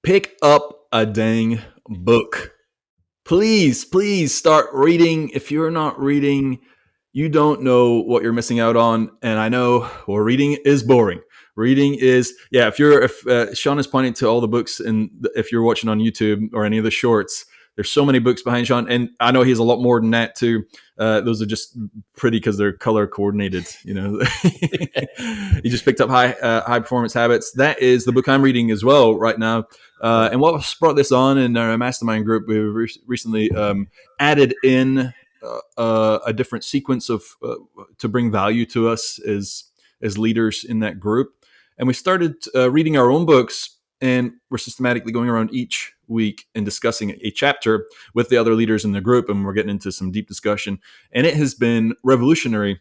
pick up a dang book. Please start reading. If you're not reading, you don't know what you're missing out on. And I know, well, reading is boring. Reading is, yeah. If Sean is pointing to all the books, and if you're watching on YouTube or any of the shorts, there's so many books behind Sean, and I know he has a lot more than that too. Those are just pretty because they're color coordinated. He just picked up high performance habits. That is the book I'm reading as well right now. And what brought this on in our mastermind group, we recently added in a different sequence of to bring value to us as leaders in that group, and we started reading our own books, and we're systematically going around each week and discussing a chapter with the other leaders in the group, and we're getting into some deep discussion, and it has been revolutionary.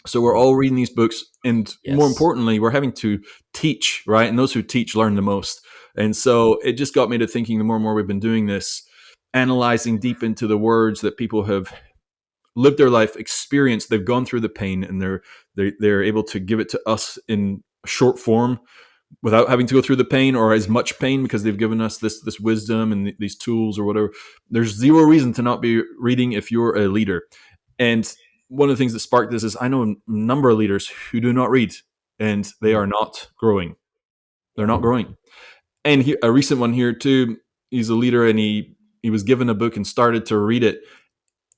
So we're all reading these books, and more importantly, we're having to teach, right? And those who teach learn the most. And so it just got me to thinking, the more and more we've been doing this, analyzing deep into the words that people have lived their life, experienced, they've gone through the pain, and they're able to give it to us in short form without having to go through the pain or as much pain, because they've given us this wisdom and these tools or whatever. There's zero reason to not be reading if you're a leader. And one of the things that sparked this is I know a number of leaders who do not read, and they are not growing. They're not growing. And a recent one here too, he's a leader, and he was given a book and started to read it,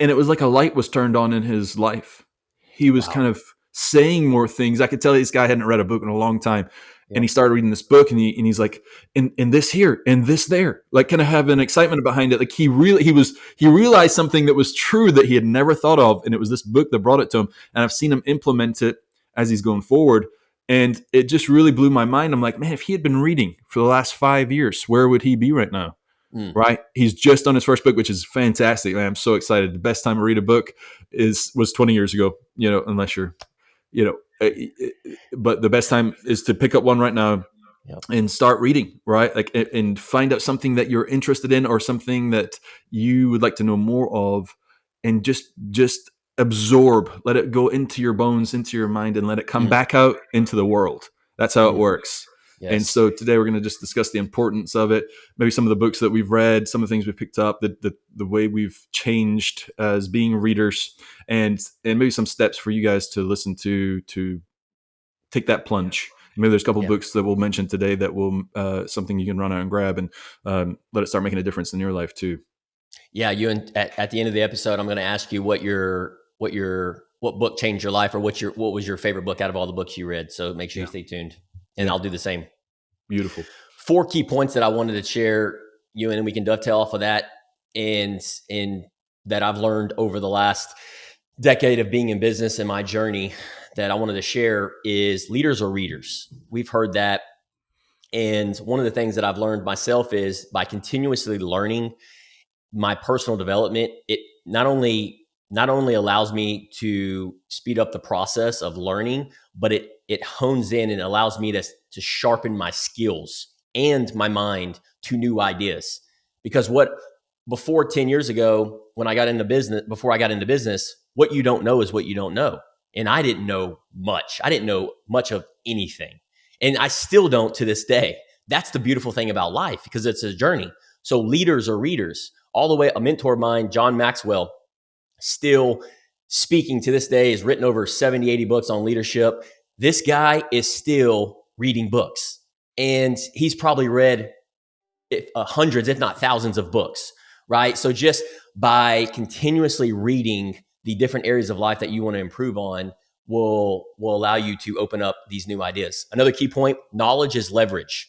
and it was like a light was turned on in his life. He was kind of saying more things. I could tell this guy hadn't read a book in a long time. And he started reading this book, and he's like, in this here, and this there, like kind of have an excitement behind it. Like he realized something that was true that he had never thought of. And it was this book that brought it to him. And I've seen him implement it as he's going forward. And it just really blew my mind. I'm like, man, if he had been reading for the last 5 years, where would he be right now? Right? He's just on his first book, which is fantastic. Man, I'm so excited. The best time to read a book was 20 years ago, unless you're, but the best time is to pick up one right now and start reading, right? Like, and find out something that you're interested in or something that you would like to know more of, and just absorb, let it go into your bones, into your mind, and let it come back out into the world. That's how it works. Yes. And so today we're going to just discuss the importance of it, maybe some of the books that we've read, some of the things we've picked up, the way we've changed as being readers, and maybe some steps for you guys to listen to take that plunge. Maybe there's a couple of books that we'll mention today that will something you can run out and grab, and let it start making a difference in your life too. Yeah, Ewan, at the end of the episode, I'm going to ask you what book changed your life, or what was your favorite book out of all the books you read. So make sure you stay tuned, and I'll do the same. Beautiful. 4 key points that I wanted to share, Ewan, and we can dovetail off of that, and that I've learned over the last decade of being in business and my journey that I wanted to share is leaders are readers. We've heard that. And one of the things that I've learned myself is by continuously learning my personal development, it not only allows me to speed up the process of learning, but it hones in and allows me to sharpen my skills and my mind to new ideas. Because before 10 years ago, before I got into business, what you don't know is what you don't know. And I didn't know much. I didn't know much of anything. And I still don't to this day. That's the beautiful thing about life, because it's a journey. So leaders are readers. All the way, a mentor of mine, John Maxwell, still speaking to this day, has written over 70, 80 books on leadership. This guy is still reading books. And he's probably read hundreds, if not thousands of books, right? So just by continuously reading the different areas of life that you want to improve on will allow you to open up these new ideas. Another key point, knowledge is leverage.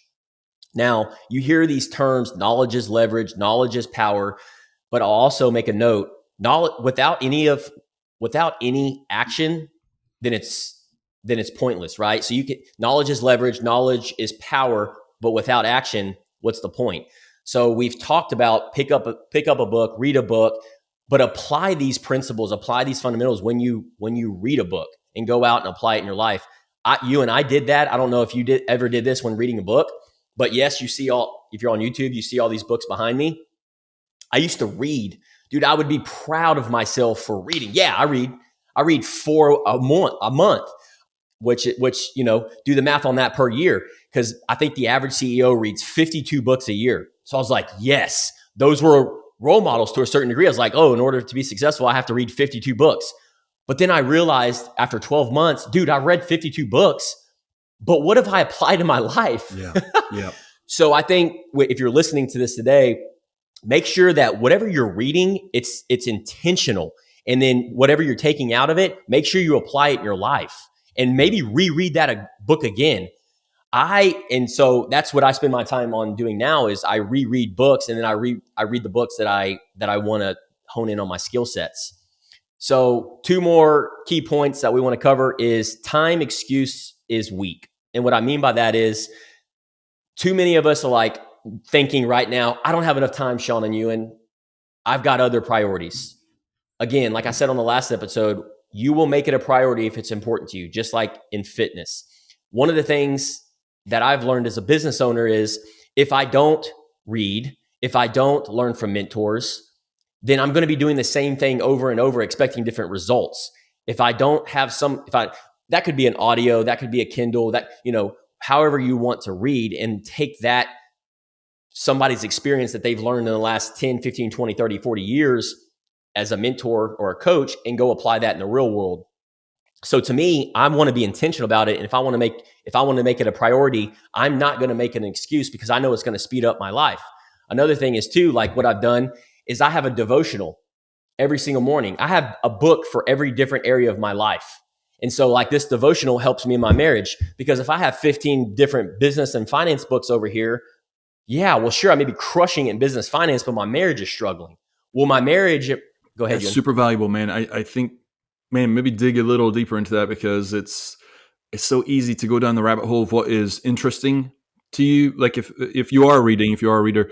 Now, you hear these terms, knowledge is leverage, knowledge is power, but I'll also make a note, knowledge without any action, then it's pointless, right? So knowledge is leverage, knowledge is power, but without action, what's the point? So we've talked about pick up a book, read a book, but apply these principles, apply these fundamentals when you read a book, and go out and apply it in your life. I did that. I don't know if you ever did this when reading a book, but yes, if you're on YouTube, you see all these books behind me. I used to read, dude. I would be proud of myself for reading. Yeah, I read 4 a month. which do the math on that per year. Because I think the average CEO reads 52 books a year. So I was like, yes, those were role models to a certain degree. I was like, oh, in order to be successful, I have to read 52 books. But then I realized after 12 months, dude, I read 52 books, but what have I applied in my life? Yeah. Yeah. So I think if you're listening to this today, make sure that whatever you're reading, it's intentional. And then whatever you're taking out of it, make sure you apply it in your life and maybe reread that book again. And so that's what I spend my time on doing now is I reread books, and then I read the books that I want to hone in on my skill sets. So 2 more key points that we want to cover is time excuse is weak. And what I mean by that is too many of us are like thinking right now, I don't have enough time, Sean and Ewan. I've got other priorities. Again, like I said on the last episode, you will make it a priority if it's important to you, just like in fitness. One of the things that I've learned as a business owner is if I don't read, if I don't learn from mentors, then I'm going to be doing the same thing over and over, expecting different results. If I don't have that could be an audio, that could be a Kindle, that, however you want to read and take that somebody's experience that they've learned in the last 10, 15, 20, 30, 40 years as a mentor or a coach and go apply that in the real world. So to me, I want to be intentional about it. And if I want to make it a priority, I'm not going to make an excuse because I know it's going to speed up my life. Another thing is too, like what I've done is I have a devotional every single morning. I have a book for every different area of my life. And so like this devotional helps me in my marriage because if I have 15 different business and finance books over here, yeah, well, sure, I may be crushing it in business finance, but my marriage is struggling. Well, my marriage, go ahead. That's super valuable, man. I think, man, maybe dig a little deeper into that because it's so easy to go down the rabbit hole of what is interesting to you. Like if you are a reader,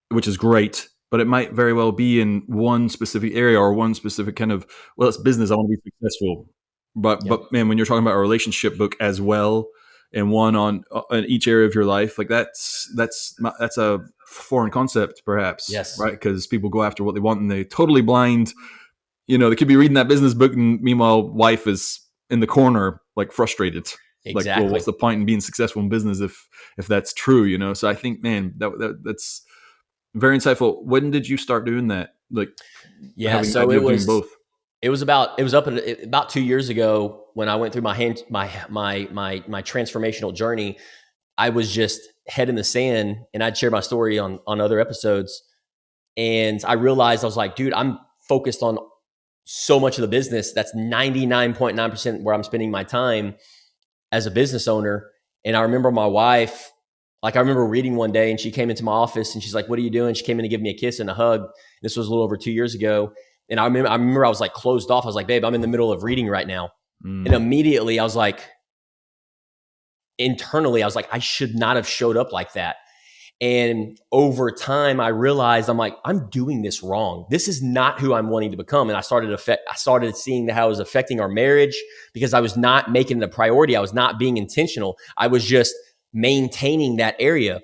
which is great, but it might very well be in one specific area or one specific kind of, well, it's business. I want to be successful. But man, when you're talking about a relationship book as well, and one on each area of your life, like that's a foreign concept, perhaps. Yes. Right? Because people go after what they want and they totally blind. They could be reading that business book, and meanwhile, wife is in the corner, like frustrated. Exactly. Like, well, what's the point in being successful in business if that's true? So I think, man, that's very insightful. When did you start doing that? Like, so it was doing both. It was about 2 years ago when I went through my transformational journey. I was just head in the sand, and I'd share my story on other episodes. And I realized I was like, dude, I'm focused on so much of the business. That's 99.9% where I'm spending my time as a business owner. And I remember my wife, I remember reading one day and she came into my office and she's like, what are you doing? She came in to give me a kiss and a hug. This was a little over 2 years ago. And I remember I was like closed off. I was like, babe, I'm in the middle of reading right now. And immediately I was like, internally, I was like, I should not have showed up like that. And over time, I realized I'm doing this wrong. This is not who I'm wanting to become. And I started seeing how it was affecting our marriage because I was not making it a priority. I was not being intentional. I was just maintaining that area.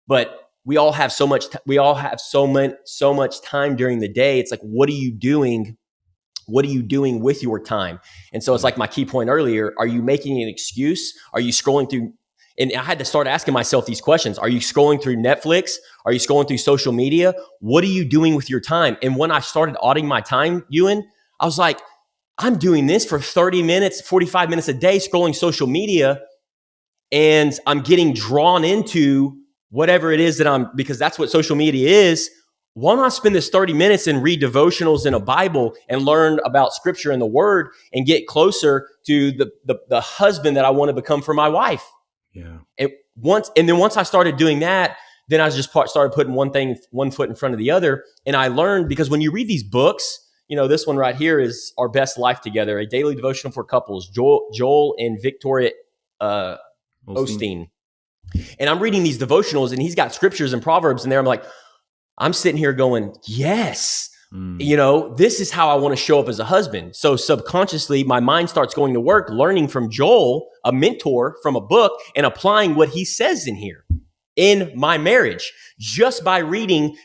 But we all have so much time during the day. It's like, what are you doing? What are you doing with your time? And so it's like my key point earlier. Are you making an excuse? Are you scrolling through? And I had to start asking myself these questions. Are you scrolling through Netflix? Are you scrolling through social media? What are you doing with your time? And when I started auditing my time, Ewan, I was like, I'm doing this for 30 minutes, 45 minutes a day, scrolling social media. And I'm getting drawn into whatever it is because that's what social media is. Why not spend this 30 minutes and read devotionals in a Bible and learn about scripture and the word and get closer to the husband that I want to become for my wife? Yeah. And once I started doing that, then I just started putting one foot in front of the other. And I learned because when you read these books, this one right here is Our Best Life Together, a daily devotional for couples, Joel and Victoria Osteen. And I'm reading these devotionals and he's got scriptures and proverbs in there. I'm sitting here going, yes, this is how I want to show up as a husband. So subconsciously, my mind starts going to work, learning from Joel, a mentor from a book, and applying what he says in here in my marriage, just by reading,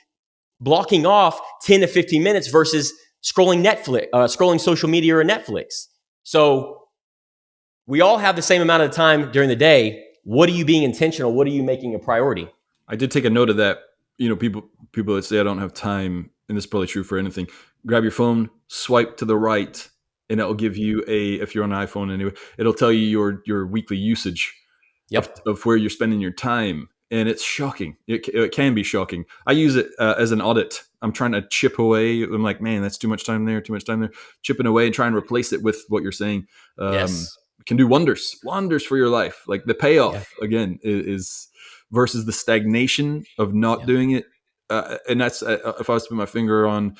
blocking off 10 to 15 minutes versus scrolling social media or Netflix. So We all have the same amount of time during the day. What are you being intentional? What are you making a priority? I did take a note of that. People that say I don't have time, and this is probably true for anything. Grab your phone, swipe to the right, and it'll give you if you're on an iPhone anyway, it'll tell you your weekly usage Yep. of where you're spending your time. And it's shocking. It can be shocking. I use it as an audit. I'm trying to chip away. I'm like, man, that's too much time there, too much time there. Chipping away and try and replace it with what you're saying. Yes. Can do wonders for your life. Like the Yeah. payoff again is versus the stagnation of not Yeah. doing it. And that's if I was to put my finger on,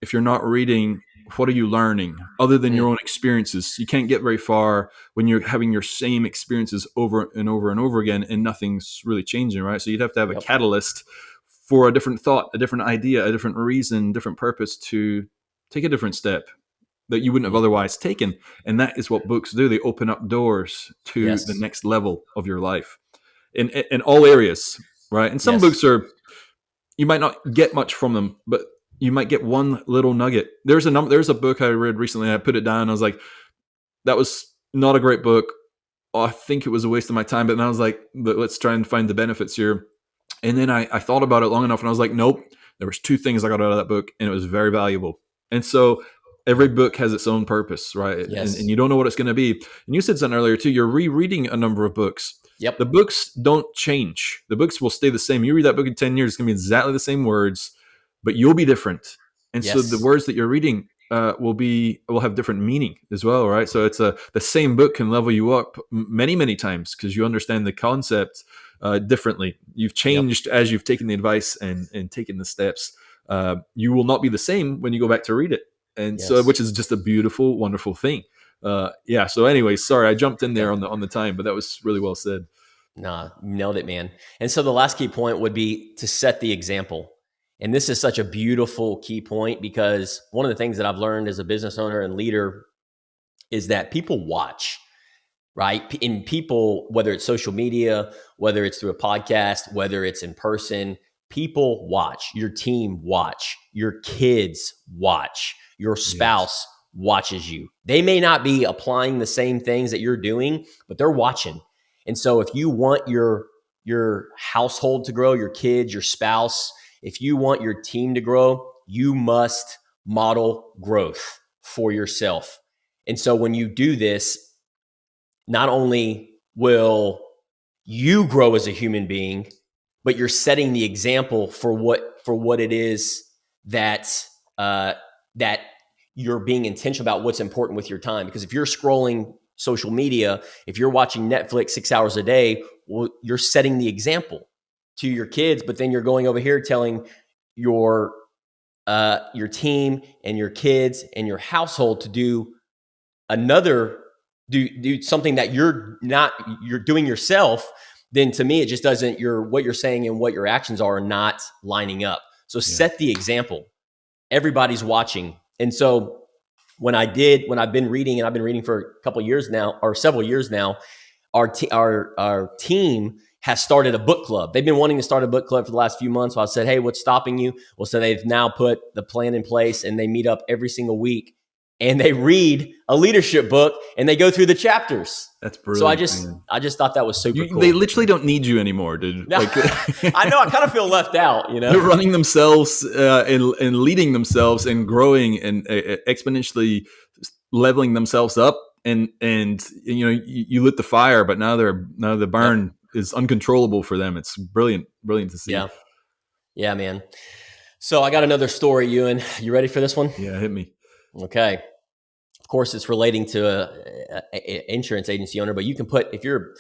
if you're not reading, what are you learning other than your Mm. own experiences? You can't get very far when you're having your same experiences over and over and over again and nothing's really changing, right? So you'd have to have a Yep. catalyst for a different thought, a different idea, a different reason, different purpose to take a different step that you wouldn't have Mm. otherwise taken. And that is what books do. They open up doors to the Yes. next level of your life in all areas, right? And some Yes. books are, you might not get much from them, but you might get one little nugget. There's a book I read recently. I put it down. I was like, that was not a great book. I think it was a waste of my time. But then I was like, let's try and find the benefits here. And then I thought about it long enough, and I was like, nope. There was two things I got out of that book, and it was very valuable. And so every book has its own purpose, right? And Yes. you don't know what it's going to be. And you said something earlier too. You're rereading a number of books. Yep. The books don't change. The books will stay the same. You read that book in 10 years, it's going to be exactly the same words, but you'll be different. And so the Yes. words that you're reading will have different meaning as well, right? So it's the same book can level you up many times because you understand the concept differently. You've Yep. changed as you've taken the advice and taken the steps. You will not be the same when you go back to read it, and so Yes. which is just a beautiful, wonderful thing. Yeah. So, anyway, sorry I jumped in there Yeah. on the time, but that was really well said. Nah, nailed it, man. And so the last key point would be to set the example. And this is such a beautiful key point because one of the things that I've learned as a business owner and leader is that people watch, right? In people, whether it's social media, whether it's through a podcast, whether it's in person, people watch. Your team watch. Your kids watch. Your Yes. spouse watches you. They may not be applying the same things that you're doing, but they're watching. And so if you want your household to grow, your kids, your spouse, if you want your team to grow, you must model growth for yourself. And so when you do this, not only will you grow as a human being, but you're setting the example for what it is that that you're being intentional about what's important with your time. Because if you're scrolling social media, if you're watching Netflix 6 hours a day, well, you're setting the example to your kids. But then you're going over here telling your team and your kids and your household to do another do something that you're doing yourself. Then to me it just doesn't, your what you're saying and what your actions are not lining up. So Yeah. set the example. Everybody's watching. And so when I've been reading, and I've been reading for a couple of years now, or several years now, our team has started a book club. They've been wanting to start a book club for the last few months. So I said, hey, what's stopping you? Well, so they've now put the plan in place, and they meet up every single week and they read a leadership book and they go through the chapters. That's So I brilliant, just man. I just thought that was super They cool. literally don't need you anymore, dude. Now, Like I know I kind of feel left out, you they're know? running themselves and leading themselves and growing and exponentially leveling themselves up. And you lit the fire, but now the Yep. burn is uncontrollable for them. It's brilliant to see. Yeah. Yeah, man. So I got another story, Ewan. You ready for this one? Yeah, hit me. Okay. Of course, it's relating to a insurance agency owner, but you can put, if you're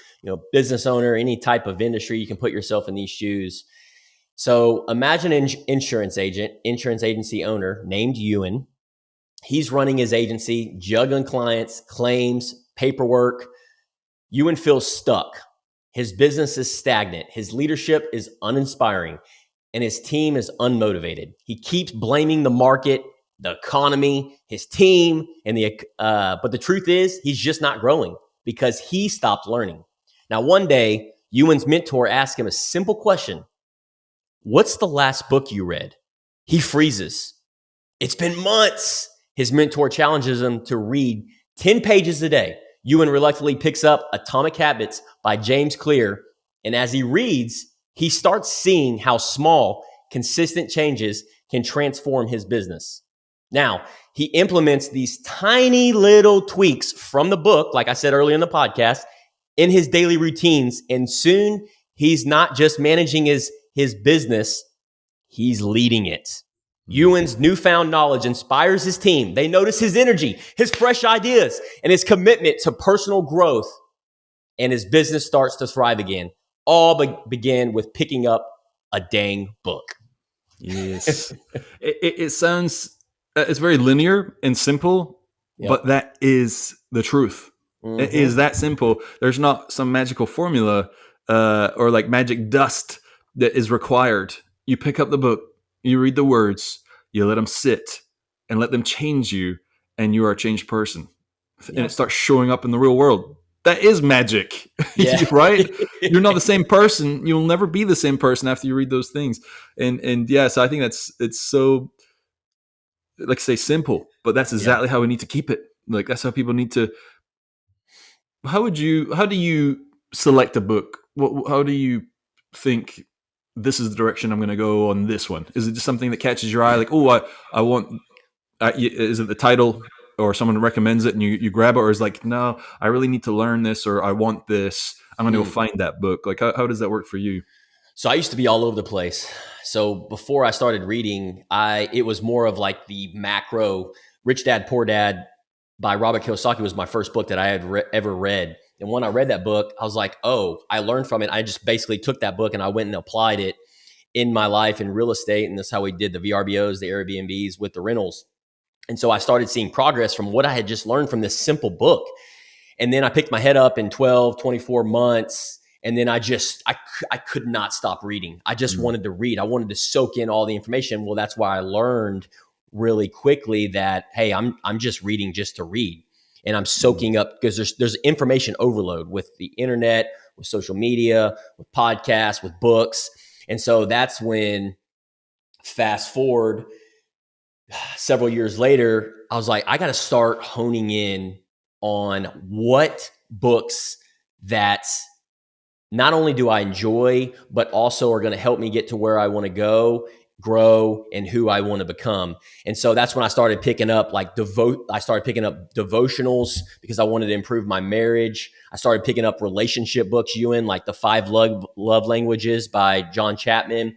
business owner, any type of industry, you can put yourself in these shoes. So imagine an insurance agency owner named Ewan. He's running his agency, juggling clients, claims, paperwork. Ewan feels stuck. His business is stagnant. His leadership is uninspiring, and his team is unmotivated. He keeps blaming the market, the economy, his team, and but the truth is, he's just not growing because he stopped learning. Now, one day, Ewan's mentor asked him a simple question: "What's the last book you read?" He freezes. It's been months. His mentor challenges him to read 10 pages a day. Ewan reluctantly picks up Atomic Habits by James Clear. And as he reads, he starts seeing how small, consistent changes can transform his business. Now, he implements these tiny little tweaks from the book, like I said earlier in the podcast, in his daily routines. And soon he's not just managing his business, he's leading it. Mm. Ewan's newfound knowledge inspires his team. They notice his energy, his fresh ideas, and his commitment to personal growth, and his business starts to thrive again. All begin with picking up a dang book. Yes. It sounds, it's very linear and simple, Yep. but that is the truth. It is that simple. There's not some magical formula or like magic dust that is required. You pick up the book, you read the words, you let them sit and let them change you, and you are a changed person. And it Yep. starts showing up in the real world. That is magic, Yeah. right? You're not the same person. You'll never be the same person after you read those things. And yeah, so I think it's so, like, say, simple, but that's Yeah. exactly how we need to keep it. Like, that's how people need to. How do you select a book? How do you think this is the direction I'm going to go on this one? Is it just something that catches your eye? Like, oh, I want. Is it the title, or someone recommends it and you grab it, or is like, no, I really need to learn this, or I want this. I'm going to go find that book. Like, how does that work for you? So I used to be all over the place. So before I started reading, it was more of like the macro. Rich Dad Poor Dad by Robert Kiyosaki was my first book that I had ever read. And when I read that book, I was like, oh, I learned from it. I just basically took that book and I went and applied it in my life in real estate. And that's how we did the VRBOs, the Airbnbs with the rentals. And so I started seeing progress from what I had just learned from this simple book. And then I picked my head up in 12, 24 months. And then I could not stop reading. I just wanted to read. I wanted to soak in all the information. Well, that's why I learned really quickly that, hey, I'm just reading just to read. And I'm soaking up, because there's information overload with the internet, with social media, with podcasts, with books. And so that's when, fast forward several years later, I was like, I got to start honing in on what books that not only do I enjoy, but also are going to help me get to where I want to go, grow, and who I want to become. And so that's when I started picking up I started picking up devotionals because I wanted to improve my marriage. I started picking up relationship books, Ewan, like the 5 Love Languages by John Chapman.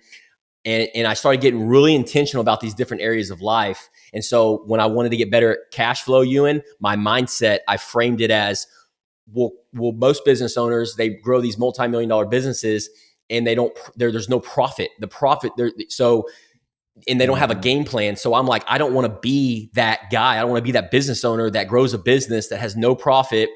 And I started getting really intentional about these different areas of life. And so when I wanted to get better at cash flow, Ewan, my mindset, I framed it as, well, most business owners, they grow these multi-million-dollar businesses and there's no profit. The profit there, so, and they don't have a game plan. So I'm like, I don't want to be that guy. I don't want to be that business owner that grows a business that has no profit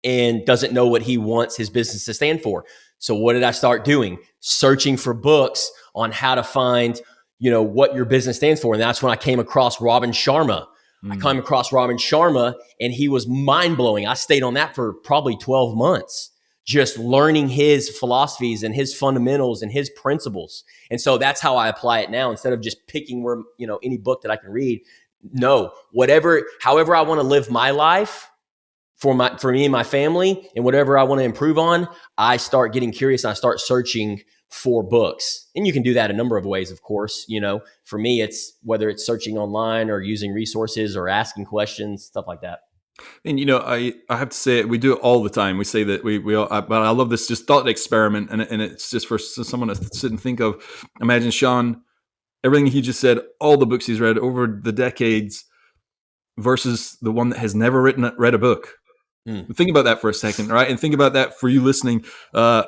and doesn't know what he wants his business to stand for. So what did I start doing? Searching for books on how to find, what your business stands for. And that's when I came across Robin Sharma. I came across Robin Sharma, and he was mind blowing. I stayed on that for probably 12 months, just learning his philosophies and his fundamentals and his principles. And so that's how I apply it now, instead of just picking any book that I can read. No, however I want to live my life, for me and my family, and whatever I want to improve on, I start getting curious and I start searching for books. And you can do that a number of ways, of course. For me, it's whether it's searching online or using resources or asking questions, stuff like that. And I have to say, we do it all the time. We say that we all, but I love this just thought experiment, and it's just for someone to sit and think of. Imagine Sean, everything he just said, all the books he's read over the decades, versus the one that has never read a book. Think about that for a second, right? And think about that for you listening. The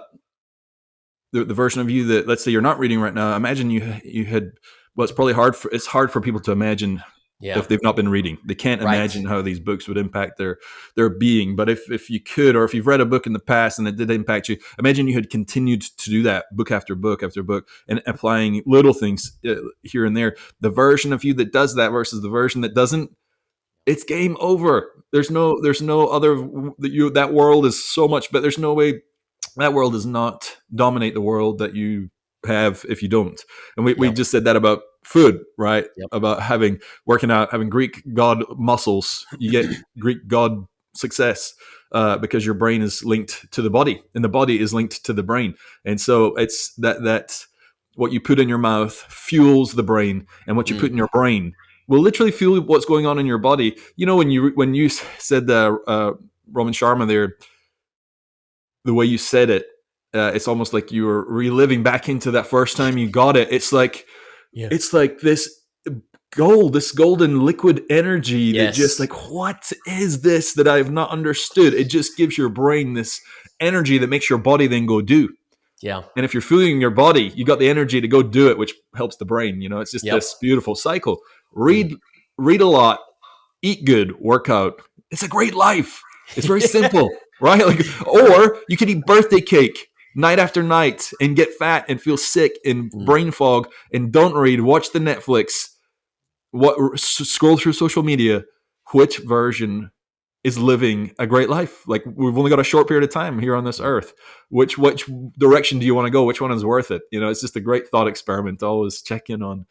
version of you that, let's say, you're not reading right now. Imagine you had. Well, it's hard for people to imagine. Yeah. If they've not been reading, they can't imagine how these books would impact their being. But if you could, or if you've read a book in the past and it did impact you, imagine you had continued to do that book after book after book, and applying little things here and there. The version of you that does that versus the version that doesn't, it's game over. There's no other. That world is so much, but there's no way that world does not dominate the world that you have if you don't. And we Yep. just said that about food, right? Yep. About working out, having Greek god muscles. You get Greek god success because your brain is linked to the body, and the body is linked to the brain. And so it's that what you put in your mouth fuels the brain, and what you put in your brain will literally fuel what's going on in your body. You know, when you said Roman Sharma there, the way you said it, it's almost like you were reliving back into that first time you got it. Yeah. It's like this golden liquid energy that just Yes. like, what is this that I have not understood? It just gives your brain this energy that makes your body then go do. Yeah. And if you're fueling your body, you got the energy to go do it, which helps the brain. You know, it's just Yep. this beautiful cycle. Mm. Read a lot, eat good, work out. It's a great life. It's very simple, right? Like, or you could eat birthday cake night after night and get fat and feel sick and Mm. brain fog and don't read, watch the Netflix, scroll through social media. Which version is living a great life? Like, we've only got a short period of time here on this earth. Which direction do you want to go? Which one is worth it? You know, it's just a great thought experiment to always check in on.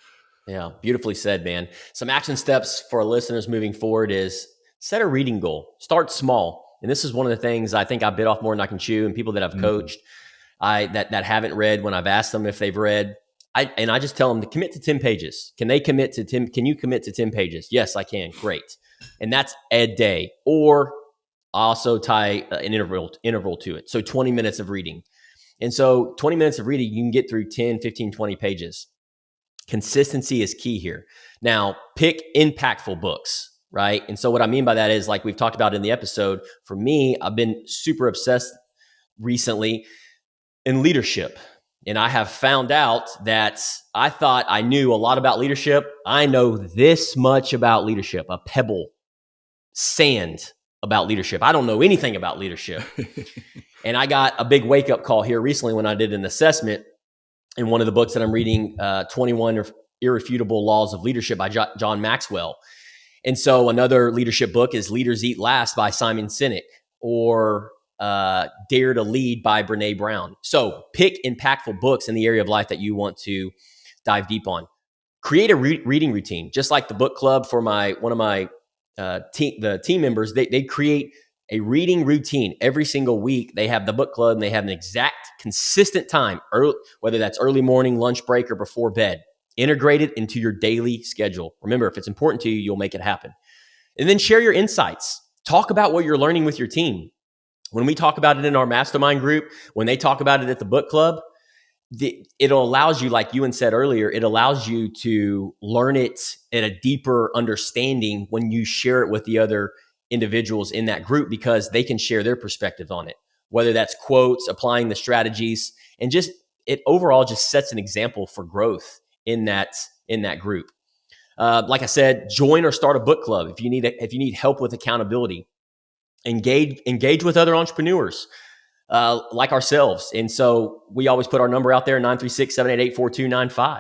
Yeah, beautifully said, man. Some action steps for our listeners moving forward is set a reading goal. Start small. And this is one of the things I think I bit off more than I can chew. And people that I've Mm-hmm. coached, that haven't read, when I've asked them if they've read, I just tell them to commit to 10 pages. Can they commit to 10? Can you commit to 10 pages? Yes, I can. Great. And that's a day. Or I also tie an interval to it. So 20 minutes of reading. And so 20 minutes of reading, you can get through 10, 15, 20 pages. Consistency is key here. Now, pick impactful books, right? And so what I mean by that is, like we've talked about in the episode, for me, I've been super obsessed recently in leadership. And I have found out that I thought I knew a lot about leadership. I know this much about leadership, a pebble, sand about leadership. I don't know anything about leadership. And I got a big wake up call here recently when I did an assessment in one of the books that I'm reading, 21 Irrefutable Laws of Leadership by John Maxwell. And so another leadership book is Leaders Eat Last by Simon Sinek, or Dare to Lead by Brene Brown. So pick impactful books in the area of life that you want to dive deep on. Create a reading routine, just like the book club for one of my team members. They create a reading routine every single week. They have the book club and they have an exact consistent time, whether that's early morning, lunch break, or before bed. Integrate it into your daily schedule. Remember, if it's important to you, you'll make it happen. And then share your insights. Talk about what you're learning with your team. When we talk about it in our mastermind group, when they talk about it at the book club, it allows you, like Ewan said earlier, it allows you to learn it at a deeper understanding when you share it with the other individuals in that group, because they can share their perspective on it, whether that's quotes, applying the strategies, and just it overall just sets an example for growth in that group. Like I said, join or start a book club if you need help with accountability. Engage with other entrepreneurs like ourselves. And so we always put our number out there, 936-788-4295.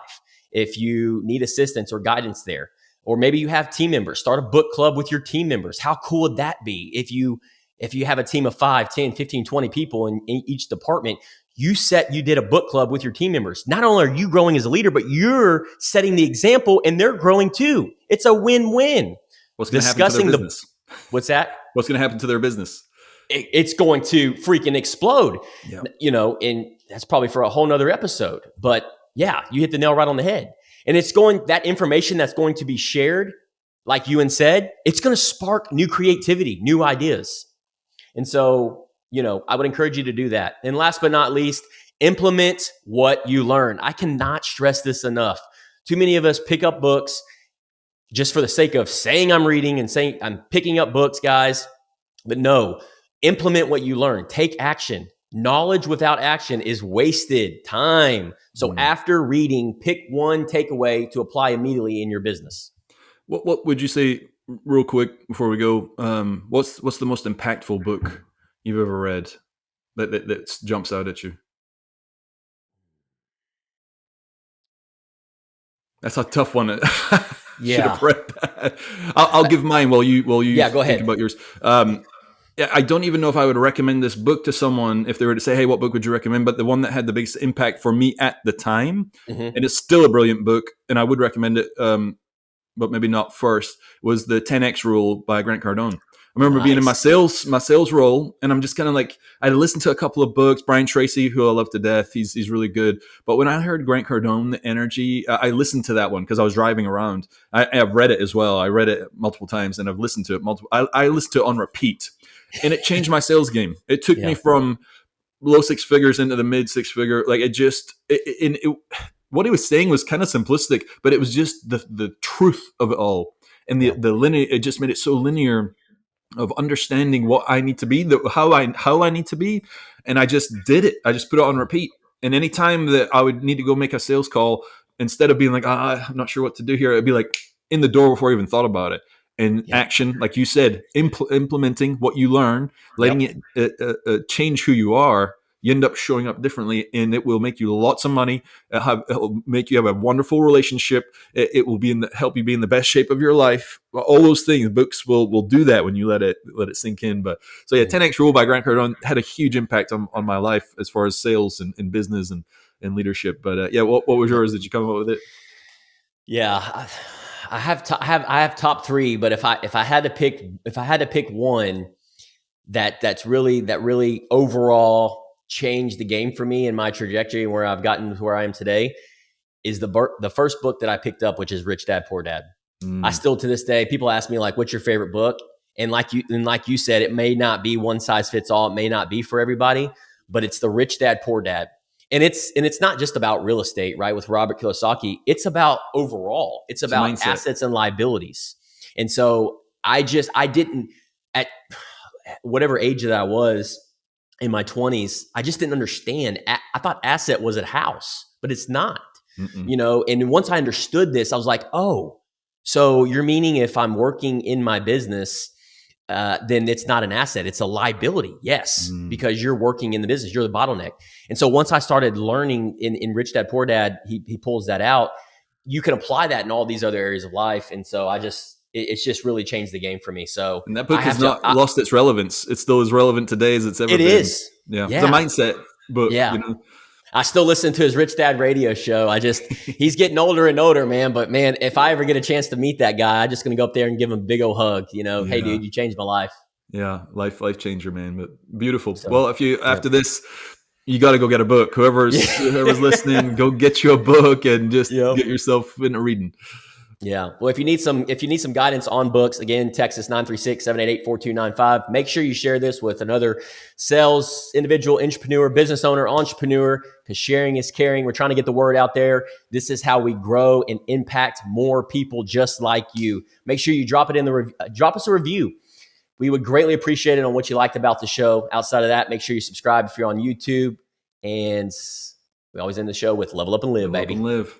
If you need assistance or guidance there, or maybe you have team members, start a book club with your team members. How cool would that be? If you have a team of 5, 10, 15, 20 people in each department, you did a book club with your team members. Not only are you growing as a leader, but you're setting the example and they're growing too. It's a win-win. What's going to happen to their business? What's that? What's going to happen to their business? It's going to freaking explode, Yep. And that's probably for a whole nother episode. But yeah, you hit the nail right on the head. And that information that's going to be shared, like Ewan said, it's going to spark new creativity, new ideas. And so, I would encourage you to do that. And last but not least, implement what you learn. I cannot stress this enough. Too many of us pick up books just for the sake of saying I'm reading and saying I'm picking up books, guys. But no, implement what you learn. Take action. Knowledge without action is wasted time. So after reading, pick one takeaway to apply immediately in your business. What would you say, real quick before we go? What's the most impactful book you've ever read that jumps out at you? That's a tough one. Should have read that. I'll give mine while you go think ahead. about yours. I don't even know if I would recommend this book to someone if they were to say, hey, what book would you recommend? But the one that had the biggest impact for me at the time, and it's still a brilliant book, and I would recommend it, but maybe not first, was the 10X Rule by Grant Cardone. I remember being in Nice. my sales role, and I'm just kind of like, I listened to a couple of books. Brian Tracy, who I love to death, he's really good. But when I heard Grant Cardone, the energy, I listened to that one because I was driving around. I've read it as well. I read it multiple times, and I've listened to it multiple. I listened to it on repeat, and it changed my sales game. It took me Yeah. from low six figures into the mid six figure. Like what he was saying was kind of simplistic, but it was just the truth of it all, and Yeah. the linear. It just made it so linear of understanding what I need to be, how I need to be, and I just did it. I just put it on repeat. And anytime that I would need to go make a sales call, instead of being like, I'm not sure what to do here, I'd be like in the door before I even thought about it. And Yep. action, like you said, implementing what you learn, letting Yep. it change who you are. You end up showing up differently, and it will make you lots of money. It'll make you have a wonderful relationship. It will help you be in the best shape of your life. All those things, books will do that when you let it sink in. But so yeah, Yeah. 10x rule by Grant Cardone had a huge impact on my life as far as sales and business and leadership. But yeah, what was Yep. yours? Did you come up with it? Yeah. I have top three, but if I had to pick one that really overall changed the game for me and my trajectory and where I've gotten to where I am today is the first book that I picked up, which is Rich Dad Poor Dad. I Mm, still to this day, people ask me like, "What's your favorite book?" And like you said, it may not be one size fits all. It may not be for everybody, but it's the Rich Dad Poor Dad, and it's not just about real estate, right? With Robert Kiyosaki, it's about overall. It's it's a about mindset. assets and liabilities. And so I didn't at whatever age that I was in my 20s, I just didn't understand. I thought asset was a house, but it's not, Mm-mm. you know? And once I understood this, I was like, oh, so you're meaning if I'm working in my business, then it's not an asset, it's a liability. Yes, Mm. because you're working in the business, you're the bottleneck. And so once I started learning in Rich Dad Poor Dad, he pulls that out. You can apply that in all these other areas of life. And so it's just really changed the game for me. So And that I book has have to, not lost its relevance. It's still as relevant today as it's ever it been. is. Yeah, it's a Yeah. mindset book. Yeah. I still listen to his Rich Dad radio show. He's getting older and older, man. But man, if I ever get a chance to meet that guy, I'm just going to go up there and give him a big old hug. You know, hey, Yeah. dude, you changed my life. Yeah, life changer, man. But beautiful. So, Well, if you yeah. after this, you got to go get a book. Whoever's Yeah. listening, go get you a book and just Yep. get yourself into reading. Yeah. Well, if you need some guidance on books, again, text us 936-788-4295. Make sure you share this with another sales individual, entrepreneur, business owner, entrepreneur, because sharing is caring. We're trying to get the word out there. This is how we grow and impact more people just like you. Make sure you drop us a review. We would greatly appreciate it on what you liked about the show. Outside of that, make sure you subscribe if you're on YouTube. And we always end the show with level up and live, Live up baby. and live.